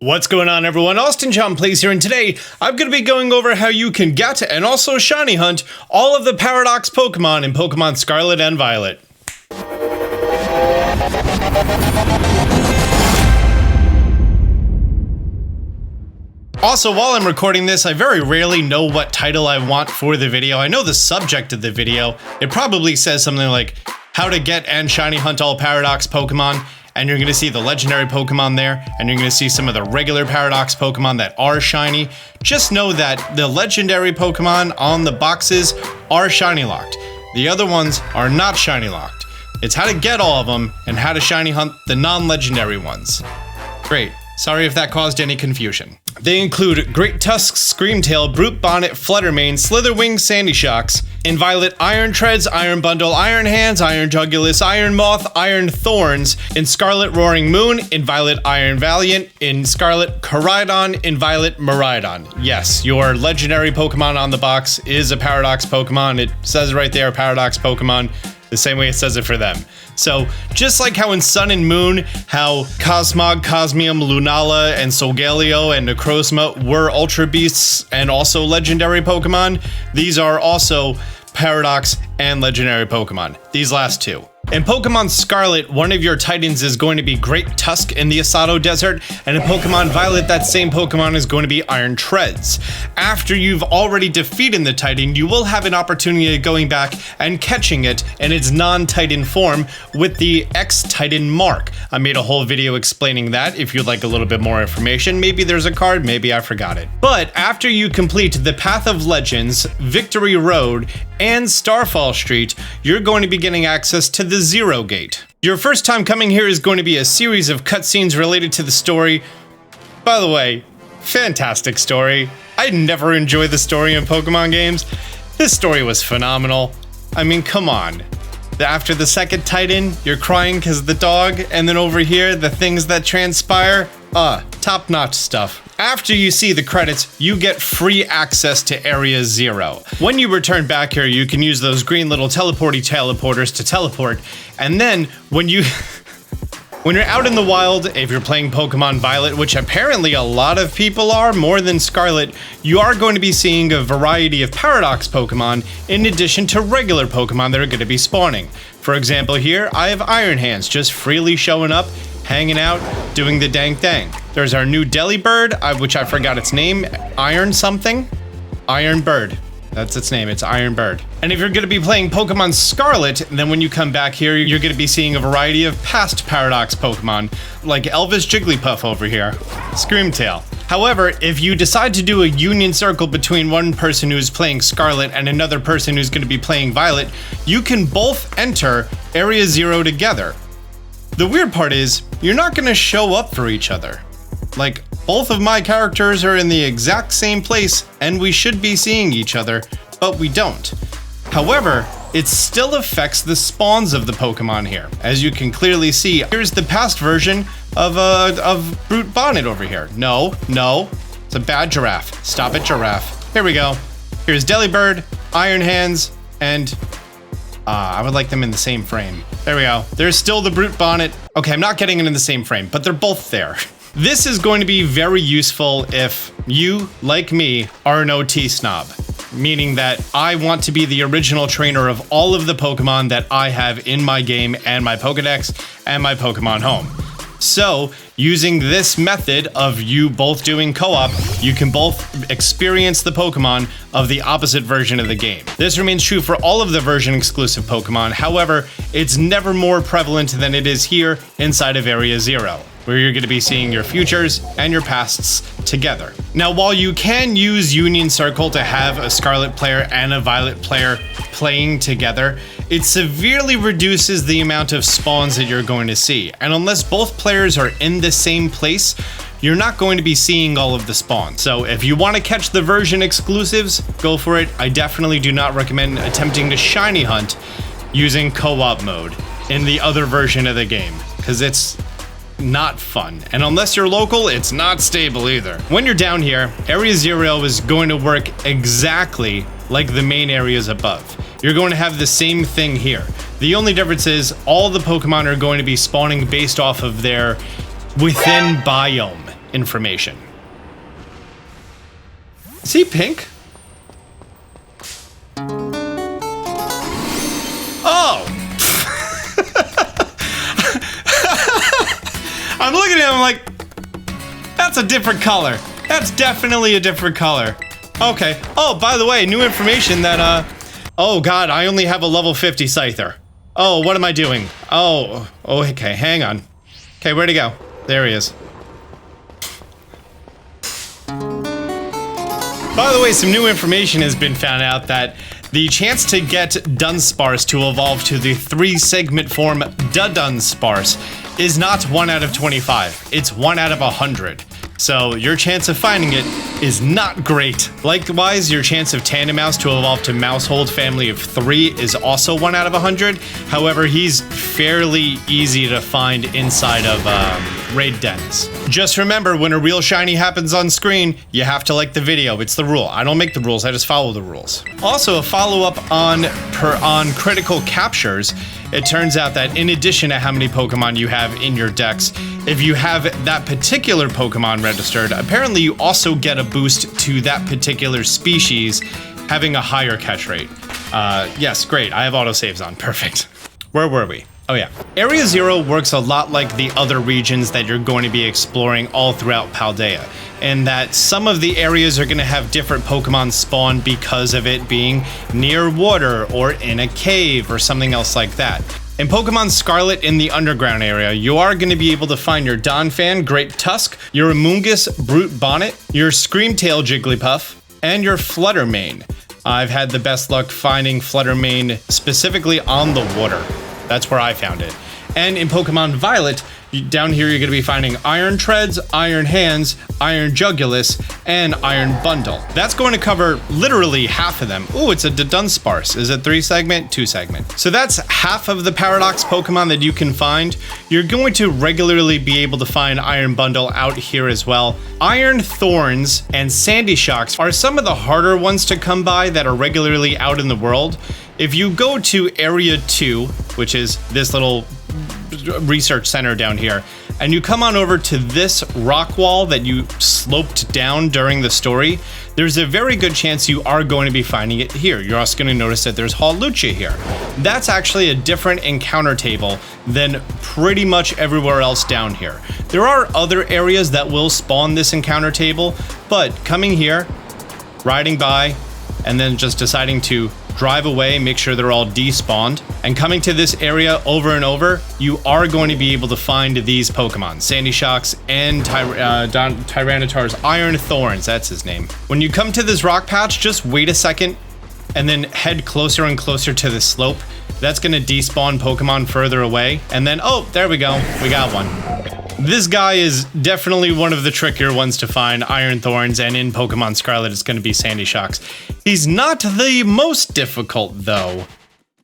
What's going on, everyone? Austin John Plays here, and today I'm going to be going over how you can get and also shiny hunt all of the Paradox Pokemon in Pokemon Scarlet and Violet. Also, while I'm recording this, I very rarely know what title I want for the video. I know the subject of the video. It probably says something like, how to get and shiny hunt all Paradox Pokemon. And you're going to see the legendary Pokemon there, and you're going to see some of the regular Paradox Pokemon that are shiny. Just know that the legendary Pokemon on the boxes are shiny locked. The other ones are not shiny locked. It's how to get all of them and how to shiny hunt the non-legendary ones. Great. Sorry if that caused any confusion. They include Great Tusk, Screamtail, Brute Bonnet, Flutter Mane, Slither Wings, Sandy Shocks. In Violet, Iron Treads, Iron Bundle, Iron Hands, Iron Jugulis, Iron Moth, Iron Thorns. In Scarlet, Roaring Moon. In Violet, Iron Valiant. In Scarlet, Koraidon. In Violet, Miraidon. Yes, your legendary Pokemon on the box is a Paradox Pokemon. It says right there, Paradox Pokemon, the same way it says it for them. So, just like how in Sun and Moon, how Cosmog, Cosmium, Lunala, and Solgaleo, and Necrozma were Ultra Beasts and also legendary Pokemon, these are also Paradox and legendary Pokemon. These last two. In Pokemon Scarlet, one of your Titans is going to be Great Tusk in the Asado Desert, and in Pokemon Violet, that same Pokemon is going to be Iron Treads. After you've already defeated the Titan, you will have an opportunity of going back and catching it in its non-Titan form with the X-Titan mark. I made a whole video explaining that. If you'd like a little bit more information, maybe there's a card, maybe I forgot it. But after you complete the Path of Legends, Victory Road, and Starfall Street, you're going to be getting access to the Zero Gate. Your first time coming here is going to be a series of cutscenes related to the story. By the way, fantastic story. I never enjoy the story in Pokemon games. This story was phenomenal. I mean, come on. After the second Titan, you're crying because of the dog, and then over here, the things that transpire, top-notch stuff. After you see the credits, you get free access to Area 0. When you return back here, you can use those green little teleporters to teleport, and then when you're out in the wild, if you're playing Pokemon Violet, which apparently a lot of people are, more than Scarlet, you are going to be seeing a variety of Paradox Pokemon in addition to regular Pokemon that are going to be spawning. For example here, I have Iron Hands just freely showing up, hanging out, doing the dang thing. There's our new Delibird, which I forgot its name, Iron something? Iron Bird. That's its name, it's Iron Bird. And if you're going to be playing Pokemon Scarlet, then when you come back here, you're going to be seeing a variety of past Paradox Pokemon, like Elvis Jigglypuff over here, Screamtail. However, if you decide to do a union circle between one person who's playing Scarlet and another person who's going to be playing Violet, you can both enter Area 0 together. The weird part is, you're not going to show up for each other. Like, both of my characters are in the exact same place, and we should be seeing each other, but we don't. However, it still affects the spawns of the Pokemon here. As you can clearly see, here's the past version of Brute Bonnet over here. No, it's a bad giraffe. Stop it, giraffe. Here we go. Here's Delibird, Iron Hands, and I would like them in the same frame. There we go. There's still the Brute Bonnet. Okay, I'm not getting it in the same frame, but they're both there. This is going to be very useful if you, like me, are an OT snob. Meaning that I want to be the original trainer of all of the Pokemon that I have in my game and my Pokedex and my Pokemon home. So, using this method of you both doing co-op, you can both experience the Pokemon of the opposite version of the game. This remains true for all of the version-exclusive Pokemon, however, it's never more prevalent than it is here inside of Area 0, where you're going to be seeing your futures and your pasts together. Now, while you can use Union Circle to have a Scarlet player and a Violet player playing together, it severely reduces the amount of spawns that you're going to see. And unless both players are in the same place, you're not going to be seeing all of the spawns. So if you want to catch the version exclusives, go for it. I definitely do not recommend attempting to shiny hunt using co-op mode in the other version of the game, because it's not fun. And unless you're local, it's not stable either. When you're down here, Area 0 is going to work exactly like the main areas above. You're going to have the same thing here. The only difference is all the Pokemon are going to be spawning based off of their within biome. information. Is he pink? Oh! I'm looking at him like, that's a different color. That's definitely a different color. Okay. Oh, by the way, new information that, oh god, I only have a level 50 Scyther. Oh, what am I doing? Oh, okay, hang on. Okay, where'd he go? There he is. By the way, some new information has been found out that the chance to get Dunsparce to evolve to the 3-segment form Dunsparce is not 1 out of 25. It's 1 out of 100. So your chance of finding it is not great. Likewise, your chance of Tandemaus to evolve to Mousehold family of 3 is also 1 out of 100. However, he's fairly easy to find inside of raid dens. Just remember, when a real shiny happens on screen, you have to like the video. It's the rule. I don't make the rules, I just follow the rules. Also, a follow-up on critical captures. It turns out that in addition to how many Pokemon you have in your decks, if you have that particular Pokemon registered, apparently you also get a boost to that particular species having a higher catch rate. Yes, great. I have autosaves on. Perfect. Where were we? Oh yeah. Area 0 works a lot like the other regions that you're going to be exploring all throughout Paldea, and that some of the areas are going to have different Pokemon spawn because of it being near water or in a cave or something else like that. In Pokemon Scarlet in the underground area, you are going to be able to find your Donphan Great Tusk, your Amoonguss Brute Bonnet, your Screamtail Jigglypuff, and your Flutter Mane. I've had the best luck finding Flutter Mane specifically on the water. That's where I found it. And in Pokemon Violet, down here you're going to be finding Iron Treads, Iron Hands, Iron Jugulis, and Iron Bundle. That's going to cover literally half of them. Ooh, it's a Dunsparce. Is it 3-segment? 2-segment. So that's half of the Paradox Pokemon that you can find. You're going to regularly be able to find Iron Bundle out here as well. Iron Thorns and Sandy Shocks are some of the harder ones to come by that are regularly out in the world. If you go to Area 2, which is this little research center down here, and you come on over to this rock wall that you sloped down during the story, there's a very good chance you are going to be finding it here. You're also going to notice that there's Hawlucha here. That's actually a different encounter table than pretty much everywhere else down here. There are other areas that will spawn this encounter table, but coming here, riding by, and then just deciding to drive away, make sure they're all despawned, and coming to this area over and over, you are going to be able to find these Pokemon, Sandy Shocks and Tyranitar's Iron Thorns, that's his name. When you come to this rock patch, just wait a second and then head closer and closer to the slope. That's going to despawn Pokemon further away, and then, oh, there we go, we got one. This guy is definitely one of the trickier ones to find, Iron Thorns, and in Pokemon Scarlet it's going to be Sandy Shocks. He's not the most difficult though.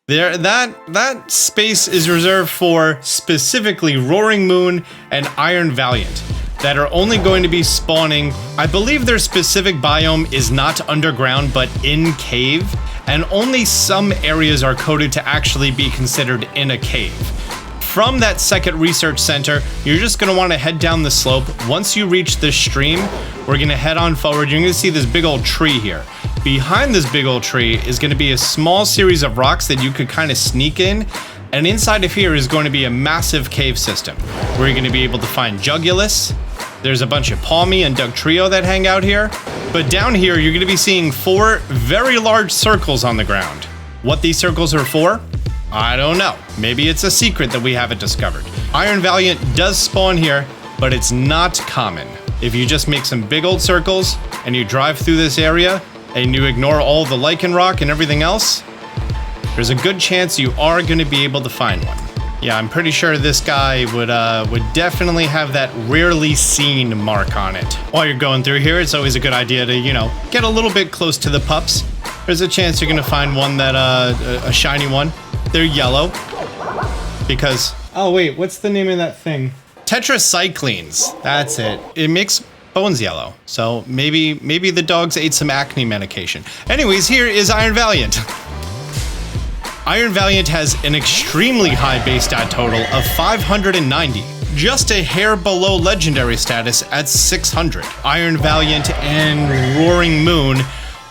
That space is reserved for specifically Roaring Moon and Iron Valiant that are only going to be spawning. I believe their specific biome is not underground but in cave, and only some areas are coded to actually be considered in a cave. From that second research center, you're just going to want to head down the slope. Once you reach this stream, we're going to head on forward. You're going to see this big old tree here. Behind this big old tree is going to be a small series of rocks that you could kind of sneak in. And inside of here is going to be a massive cave system where you're going to be able to find Jugulis. There's a bunch of Palmy and Dugtrio that hang out here. But down here, you're going to be seeing 4 very large circles on the ground. What these circles are for? I don't know. Maybe it's a secret that we haven't discovered. Iron Valiant does spawn here, but it's not common. If you just make some big old circles and you drive through this area and you ignore all the lichen rock and everything else, there's a good chance you are going to be able to find one. Yeah, I'm pretty sure this guy would definitely have that rarely seen mark on it. While you're going through here, it's always a good idea to, you know, get a little bit close to the pups. There's a chance you're going to find one that, a shiny one. They're yellow because, oh wait, what's the name of that thing? Tetracyclines, that's it. It makes bones yellow. So maybe the dogs ate some acne medication. Anyways, here is Iron Valiant. Iron Valiant has an extremely high base stat total of 590. just a hair below legendary status at 600. Iron Valiant and Roaring Moon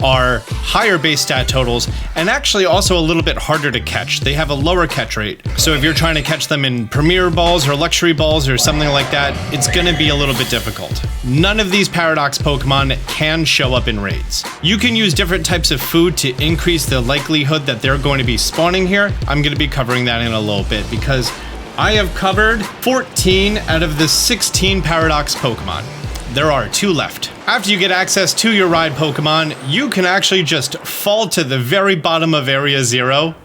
are higher base stat totals and actually also a little bit harder to catch. They have a lower catch rate. So if you're trying to catch them in Premier Balls or Luxury Balls or something like that, it's gonna be a little bit difficult. None of these Paradox Pokemon can show up in raids. You can use different types of food to increase the likelihood that they're going to be spawning here. I'm gonna be covering that in a little bit because I have covered 14 out of the 16 Paradox Pokemon. There are 2 left. After you get access to your ride Pokemon, you can actually just fall to the very bottom of Area 0.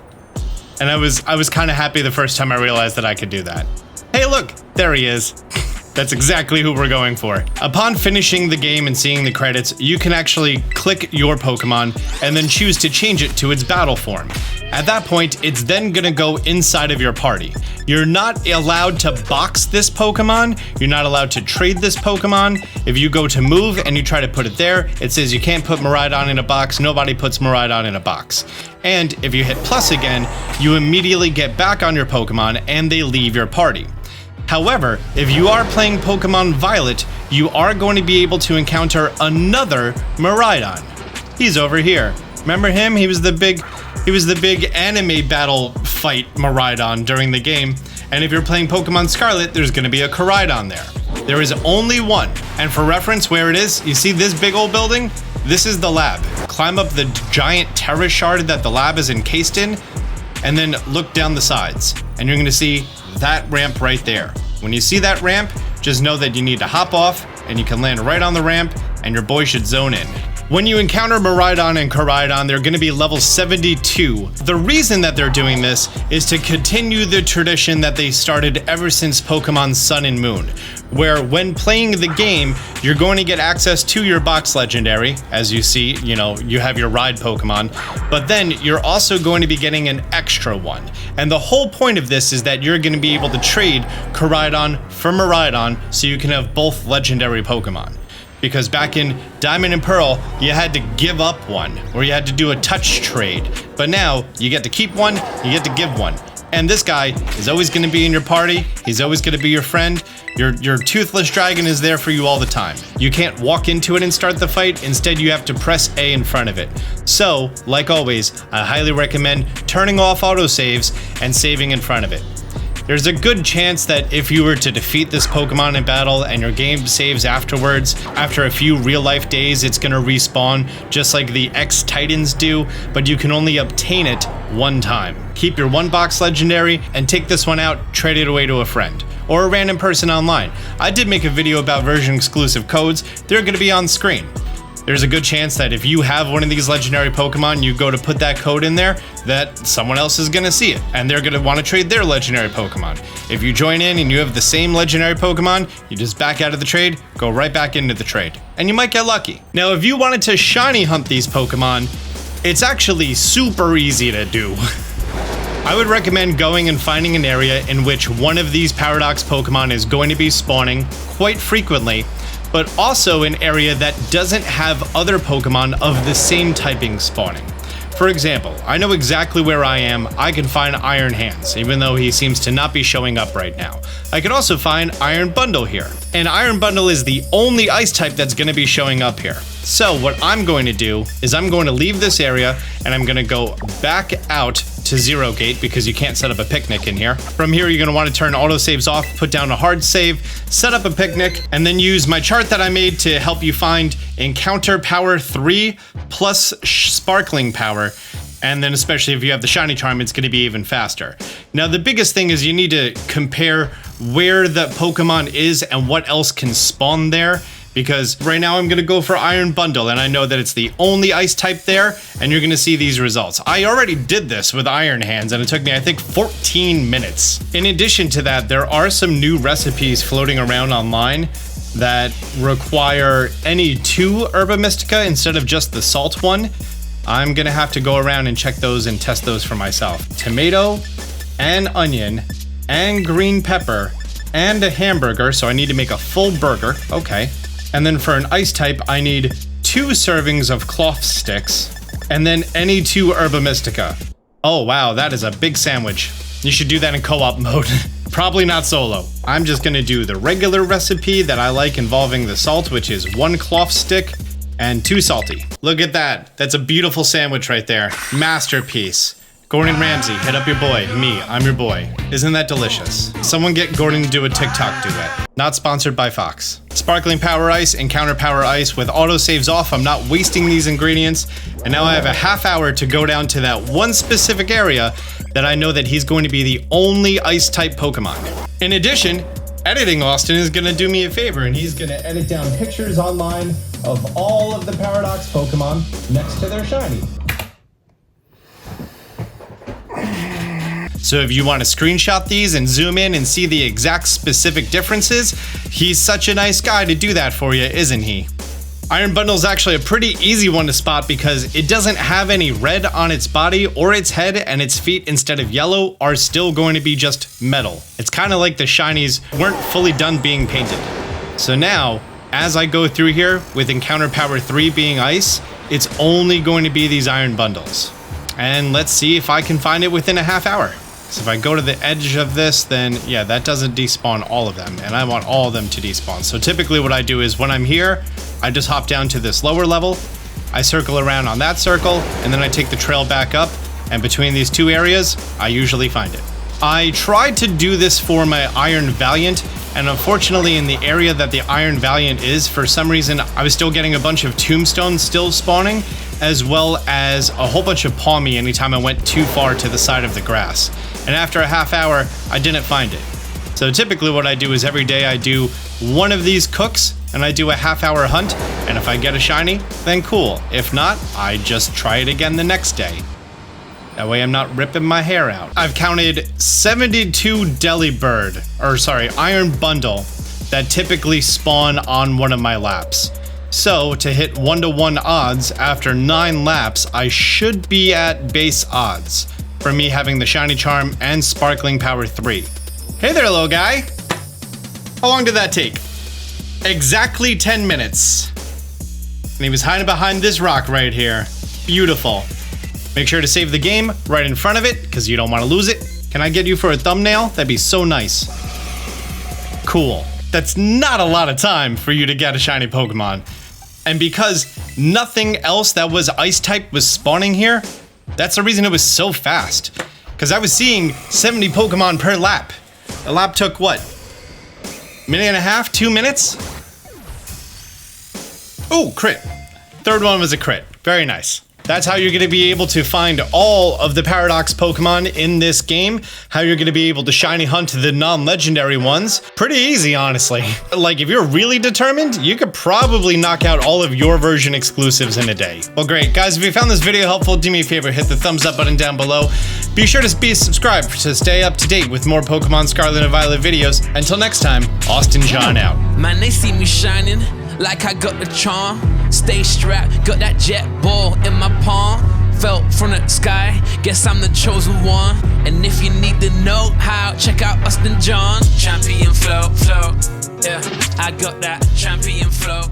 And I was kind of happy the first time I realized that I could do that. Hey look, there he is. That's exactly who we're going for. Upon finishing the game and seeing the credits, you can actually click your Pokemon and then choose to change it to its battle form. At that point, it's then gonna go inside of your party. You're not allowed to box this Pokemon. You're not allowed to trade this Pokemon. If you go to move and you try to put it there, it says you can't put Miraidon in a box. Nobody puts Miraidon in a box. And if you hit plus again, you immediately get back on your Pokemon and they leave your party. However, if you are playing Pokemon Violet, you are going to be able to encounter another Miraidon. He's over here. Remember him? He was the big anime battle fight Miraidon during the game. And if you're playing Pokemon Scarlet, there's going to be a Koraidon there. There is only one. And for reference, where it is, you see this big old building? This is the lab. Climb up the giant terrace shard that the lab is encased in, and then look down the sides. And you're going to see that ramp right there. When you see that ramp, just know that you need to hop off and you can land right on the ramp and your boy should zone in. When you encounter Miraidon and Koraidon, they're going to be level 72. The reason that they're doing this is to continue the tradition that they started ever since Pokemon Sun and Moon, where when playing the game, you're going to get access to your box legendary. As you see, you have your ride Pokemon, but then you're also going to be getting an extra one. And the whole point of this is that you're going to be able to trade Koraidon for Miraidon so you can have both legendary Pokemon. Because back in Diamond and Pearl, you had to give up one, or you had to do a touch trade. But now, you get to keep one, you get to give one. And this guy is always going to be in your party, he's always going to be your friend. Your toothless dragon is there for you all the time. You can't walk into it and start the fight, instead you have to press A in front of it. So, like always, I highly recommend turning off autosaves and saving in front of it. There's a good chance that if you were to defeat this Pokemon in battle and your game saves afterwards, after a few real-life days, it's gonna respawn just like the X-Titans do, but you can only obtain it one time. Keep your one box legendary and take this one out, trade it away to a friend or a random person online. I did make a video about version exclusive codes. They're gonna be on screen. There's a good chance that if you have one of these legendary Pokemon, you go to put that code in there, that someone else is gonna see it, and they're gonna wanna trade their legendary Pokemon. If you join in and you have the same legendary Pokemon, you just back out of the trade, go right back into the trade, and you might get lucky. Now, if you wanted to shiny hunt these Pokemon, it's actually super easy to do. I would recommend going and finding an area in which one of these Paradox Pokemon is going to be spawning quite frequently, but also an area that doesn't have other Pokemon of the same typing spawning. For example, I know exactly where I am. I can find Iron Hands, even though he seems to not be showing up right now. I could also find Iron Bundle here. And Iron Bundle is the only ice type that's going to be showing up here. So what I'm going to do is I'm going to leave this area and I'm going to go back out to Zero Gate because you can't set up a picnic in here. From here, you're going to want to turn autosaves off, put down a hard save, set up a picnic, and then use my chart that I made to help you find Encounter Power 3 plus Sparkling Power. And then especially if you have the Shiny Charm, it's going to be even faster. Now, the biggest thing is you need to compare where the Pokemon is and what else can spawn there. Because right now I'm going to go for Iron Bundle, and I know that it's the only ice type there, and you're going to see these results. I already did this with Iron Hands, and it took me, I think, 14 minutes. In addition to that, there are some new recipes floating around online that require any 2 Herba Mystica instead of just the salt one. I'm going to have to go around and check those and test those for myself. Tomato and onion and green pepper and a hamburger, so I need to make a full burger. Okay. And then for an ice type, I need 2 servings of cloth sticks, and then any 2 Herba Mystica. Oh wow, that is a big sandwich. You should do that in co-op mode. Probably not solo. I'm just gonna do the regular recipe that I like involving the salt, which is 1 cloth stick and 2 salty. Look at that. That's a beautiful sandwich right there. Masterpiece. Gordon Ramsay, hit up your boy. Me, I'm your boy. Isn't that delicious? Someone get Gordon to do a TikTok duet. Not sponsored by Fox. Sparkling Power Ice and Counter Power Ice with autosaves off. I'm not wasting these ingredients. And now I have a half hour to go down to that one specific area that I know that he's going to be the only ice type Pokemon. In addition, editing Austin is gonna do me a favor and he's gonna edit down pictures online of all of the Paradox Pokemon next to their shiny. So if you want to screenshot these and zoom in and see the exact specific differences, he's such a nice guy to do that for you, isn't he? Iron Bundle is actually a pretty easy one to spot because it doesn't have any red on its body or its head, and its feet, instead of yellow, are still going to be just metal. It's kind of like the shinies weren't fully done being painted. So now, as I go through here with Encounter Power 3 being ice, it's only going to be these Iron Bundles. And let's see if I can find it within a half hour. So if I go to the edge of this, then yeah, that doesn't despawn all of them, and I want all of them to despawn. So typically what I do is when I'm here, I just hop down to this lower level, I circle around on that circle, and then I take the trail back up, and between these two areas, I usually find it. I tried to do this for my Iron Valiant, and unfortunately in the area that the Iron Valiant is, for some reason, I was still getting a bunch of tombstones still spawning, as well as a whole bunch of palmy anytime I went too far to the side of the grass. And after a half hour, I didn't find it. So typically what I do is every day I do one of these cooks, and I do a half-hour hunt, and if I get a shiny, then cool. If not, I just try it again the next day. That way I'm not ripping my hair out. I've counted 72 Iron Bundle that typically spawn on one of my laps. So to hit 1-to-1 odds after 9 laps, I should be at base odds for me having the Shiny Charm and Sparkling Power 3. Hey there, little guy. How long did that take? Exactly 10 minutes. And he was hiding behind this rock right here. Beautiful. Make sure to save the game right in front of it, because you don't want to lose it. Can I get you for a thumbnail? That'd be so nice. Cool. That's not a lot of time for you to get a shiny Pokemon. And because nothing else that was ice type was spawning here, that's the reason it was so fast. Because I was seeing 70 Pokemon per lap. A lap took what? Minute and a half? 2 minutes? Oh, crit. Third one was a crit. Very nice. That's how you're going to be able to find all of the Paradox Pokemon in this game. How you're going to be able to shiny hunt the non-legendary ones. Pretty easy, honestly. Like, if you're really determined, you could probably knock out all of your version exclusives in a day. Well, great. Guys, if you found this video helpful, do me a favor, hit the thumbs up button down below. Be sure to be subscribed to stay up to date with more Pokemon Scarlet and Violet videos. Until next time, Austin John out. Man, they see me shining like I got the charm. Stay strapped, got that jet ball in my palm. Fell from the sky, guess I'm the chosen one. And if you need to know how, check out Austin John. Champion flow, yeah, I got that champion flow.